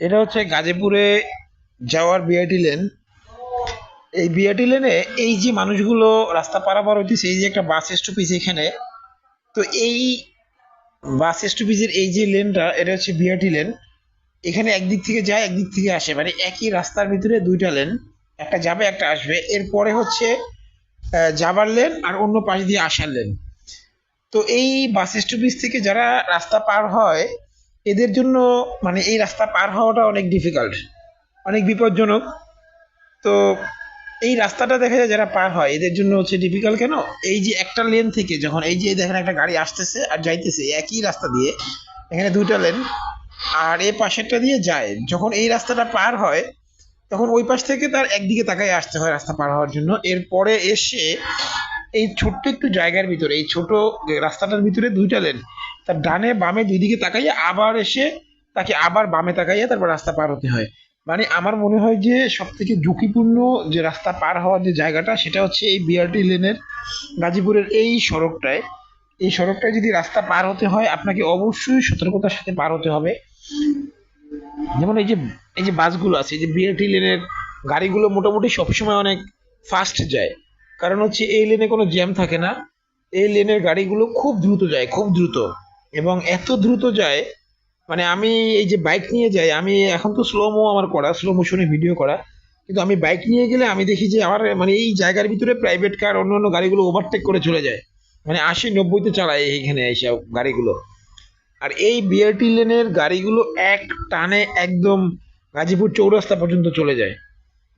এটা হচ্ছে গাজীপুরে যাওয়ার বিআরটি লেন। এই বিআরটি লেনে এই যে মানুষগুলো রাস্তা পারাপার হইতেছে, এই যে একটা বাস স্টপেজ এখানে। তো এই বাস স্টপেজের এই যে লেনটা, এটা হচ্ছে বিআরটি লেন। এখানে একদিক থেকে যায় একদিক থেকে আসে, মানে একই রাস্তার ভিতরে দুইটা লেন, একটা যাবে একটা আসবে। এরপরে হচ্ছে যাবার লেন আর অন্য পাশ দিয়ে আসার লেন। তো এই বাস স্টপেজ থেকে যারা রাস্তা পার হয় এদের জন্য মানে এই রাস্তা পার হওয়াটা অনেক ডিফিকাল্ট, অনেক বিপজ্জনক। তো এই রাস্তাটা দেখা যায় যারা পার হয় এদের জন্য হচ্ছে ডিফিকাল্ট কেন, এই যে একটা লেন থেকে যখন এই যে দেখেন একটা গাড়ি আসতেছে আর যাইতেছে একই রাস্তা দিয়ে, এখানে দুইটা লেন, আর এই পাশেরটা দিয়ে যায়, যখন এই রাস্তাটা পার হয় তখন ওই পাশ থেকে তার একদিকে তাকাই আসতে হয় রাস্তা পার হওয়ার জন্য। এরপরে এসে এই ছোট্ট একটু জায়গার ভিতরে, এই ছোট রাস্তাটার ভিতরে দুইটা লেন, তার ডানে বামে দুই দিকে তাকাইয়া আবার এসে তাকে আবার বামে তাকাইয়া তারপর রাস্তা পার হতে হয়। মানে আমার মনে হয় যে সব থেকে ঝুঁকিপূর্ণ যে রাস্তা পার হওয়ার যে জায়গাটা সেটা হচ্ছে এই বিআরটি লেনের গাজীপুরের এই সড়কটায়। এই সড়কটায় যদি রাস্তা পার হতে হয় আপনাকে অবশ্যই সতর্কতার সাথে পার হতে হবে। যেমন এই যে বাসগুলো আছে, এই যে বিআরটি লেনের গাড়িগুলো মোটামুটি সবসময় অনেক ফাস্ট যায়, কারণ হচ্ছে এই লেনে কোনো জ্যাম থাকে না। এই লেনের গাড়িগুলো খুব দ্রুত যায়, খুব দ্রুত, এবং এত দ্রুত যায় মানে আমি এই যে বাইক নিয়ে যাই, আমি এখন তো স্লোমো আমার করা, স্লো মোশনে ভিডিও করা, কিন্তু আমি বাইক নিয়ে গেলে আমি দেখি যে আমার মানে এই জায়গার ভিতরে প্রাইভেট কার অন্যান্য গাড়িগুলো ওভারটেক করে চলে যায়, মানে 80-90-তে চালায় এইখানে এসে গাড়িগুলো। আর এই বিআরটি লেনের গাড়িগুলো এক টানে একদম গাজীপুর চৌরাস্তা পর্যন্ত চলে যায়,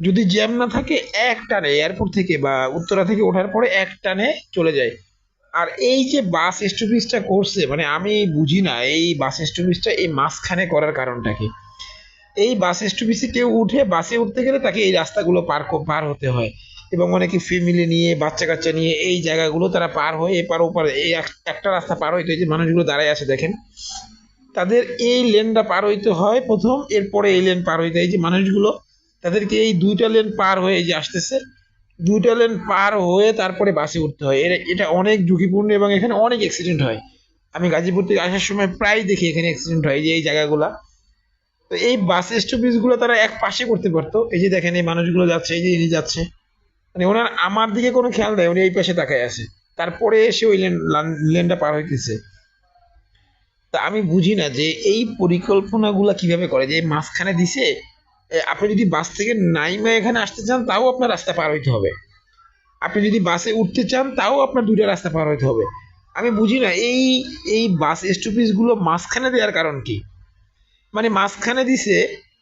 যদি জ্যাম না থাকে এক টানে এয়ারপোর্ট থেকে বা উত্তরা থেকে ওঠার পরে এক টানে চলে যায়। আর এই যে বাস স্টপেজটা করছে, মানে আমি বুঝি না এই বাস স্টপেজটা এই মাঝখানে করার কারণটা কি। এই বাস স্টপেজে কেউ উঠে বাসে উঠতে গেলে তাকে এই রাস্তাগুলো পার হতে হয়, এবং অনেকে ফ্যামিলি নিয়ে বাচ্চা কাচ্চা নিয়ে এই জায়গাগুলো তারা পার হয়ে এপার ওপার এই একটা রাস্তা পার হইতে হয়, যে মানুষগুলো দাঁড়ায় আছে দেখেন, তাদের এই লেনটা পার হইতে হয় প্রথম, এরপরে এই লেন পার হইতে হয়। এই যে মানুষগুলো তাদেরকে এই দুইটা লেন পার হয়ে এই যে আসতেছে, দুইটা লেন পার হয়ে তারপরে বাসে উঠতে হয়। এটা অনেক ঝুঁকিপূর্ণ এবং এখানে অনেক অ্যাক্সিডেন্ট হয়। আমি গাজীপুর থেকে আসার সময় প্রায় দেখি এখানে অ্যাক্সিডেন্ট হয়, এই যে এই জায়গাগুলা। তো এই বাস স্টপেজ গুলো তারা এক পাশে করতে পারতো, এই যে দেখেন এই মানুষগুলো যাচ্ছে, এই যে ইনি যাচ্ছে, মানে ওনার আমার দিকে কোনো খেয়াল নেই, উনি এই পাশে তাকায় আছে, তারপরে এসে ওই লেনটা পার হইতেছে। তা আমি বুঝি না যে এই পরিকল্পনাগুলা কিভাবে করে, যে এই মাঝখানে দিছে। আপনি যদি বাস থেকে নাইমা এখানে আসতে চান তাও আপনার রাস্তা পার হইতে হবে, আপনি যদি বাসে উঠতে চান তাও আপনার দুইটা রাস্তা পার হইতে হবে। আমি বুঝি না এই এই বাস স্টপেজ গুলো মাঝখানে দেওয়ার কারণ কি। মানে মাঝখানে দিছে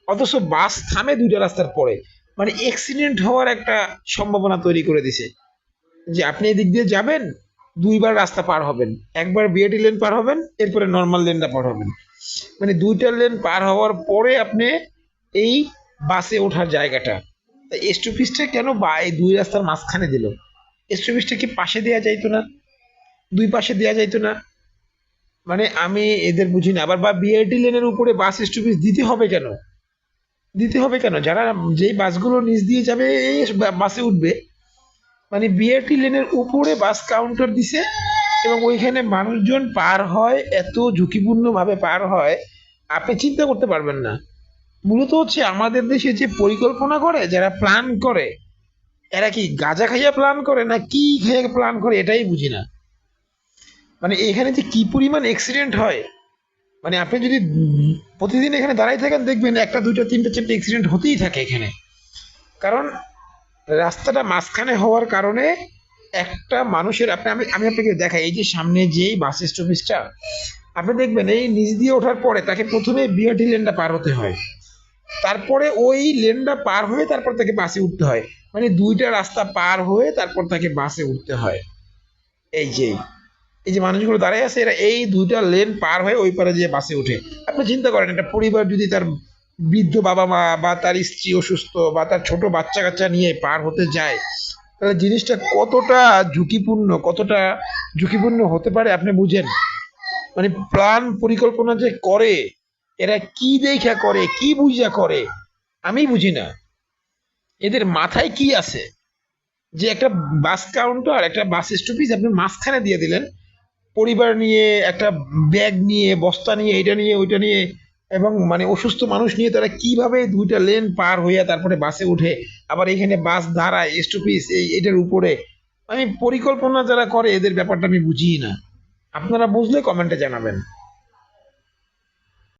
অথচ বাস থামে দুইটা রাস্তার পরে, মানে অ্যাক্সিডেন্ট হওয়ার একটা সম্ভাবনা তৈরি করে দিছে, যে আপনি এদিক দিয়ে যাবেন, দুইবার রাস্তা পার হবেন, একবার বিআরটি লেন পার হবেন, এরপরে নর্মাল লেনটা পার হবেন, মানে দুইটা লেন পার হওয়ার পরে আপনি এই বাসে ওঠার জায়গাটা। স্টপেজটা কেন বা এই দুই রাস্তার মাঝখানে দিল, স্টপেজটা কি পাশে দেওয়া যাইতো না, দুই পাশে দেওয়া যাইতো না? মানে আমি এদের বুঝি না। আবার বা বিআরটি লেনের উপরে বাস স্টপেজ দিতে হবে কেন, দিতে হবে কেন? যারা যেই বাসগুলো নিচ দিয়ে যাবে এই বাসে উঠবে, মানে বিআরটি লেনের উপরে বাস কাউন্টার দিছে, এবং ওইখানে মানুষজন পার হয়, এত ঝুঁকিপূর্ণ ভাবে পার হয় আপনি চিন্তা করতে পারবেন না। মূলত হচ্ছে আমাদের দেশে যে পরিকল্পনা করে, যারা প্ল্যান করে, এরা কি গাঁজা খাইয়া প্ল্যান করে না কি খেয়ে প্ল্যান করে এটাই বুঝি না। মানে এখানে যে কি পরিমাণ অ্যাক্সিডেন্ট হয়, মানে আপনি যদি প্রতিদিন এখানে দাঁড়াই থাকেন দেখবেন একটা দুইটা তিনটা চারটে অ্যাক্সিডেন্ট হতেই থাকে এখানে। কারণ রাস্তাটা মাঝখানে হওয়ার কারণে একটা মানুষের, আপনি আমি আমি আপনাকে দেখাই, এই যে সামনে যেই বাস স্টপেজটা, আপনি দেখবেন এই নিচ দিয়ে ওঠার পরে তাকে প্রথমে বিআরটি লেনটা পার হতে হয়, তারপরে ওই লেনটা পার হয়ে তারপর তাকে বাসে উঠতে হয়, মানে দুইটা রাস্তা পার হয়ে তারপর তাকে বাসে উঠতে হয়। এই যে এই যে মানুষগুলো দাঁড়ায় আছে, এরা এই দুইটা লেন পার হয়ে ওই পারে যে বাসে উঠে। আপনি চিন্তা করেন একটা পরিবার যদি তার বৃদ্ধ বাবা মা বা তার স্ত্রী অসুস্থ বা তার ছোট বাচ্চা কাচ্চা নিয়ে পার হতে যায়, তাহলে জিনিসটা কতটা ঝুঁকিপূর্ণ, কতটা ঝুঁকিপূর্ণ হতে পারে আপনি বুঝেন। মানে প্ল্যান পরিকল্পনা যে করে, এরা কি দেখা করে, কি বুঝা করে, আমি বুঝি না এদের মাথায় কি আছে, যে একটা বাস কাউন্টার একটা বাস স্টপেজ আপনি মাঝখানে দিয়ে দিলেন, পরিবার নিয়ে একটা ব্যাগ নিয়ে বস্তা নিয়ে এটা নিয়ে ওইটা নিয়ে এবং মানে অসুস্থ মানুষ নিয়ে তারা কিভাবে দুইটা লেন পার হইয়া তারপরে বাসে উঠে, আবার এখানে বাস দাঁড়ায় স্টপেজ এটার উপরে। আমি পরিকল্পনা যারা করে এদের ব্যাপারটা আমি বুঝি না। আপনারা বুঝলে কমেন্টে জানাবেন।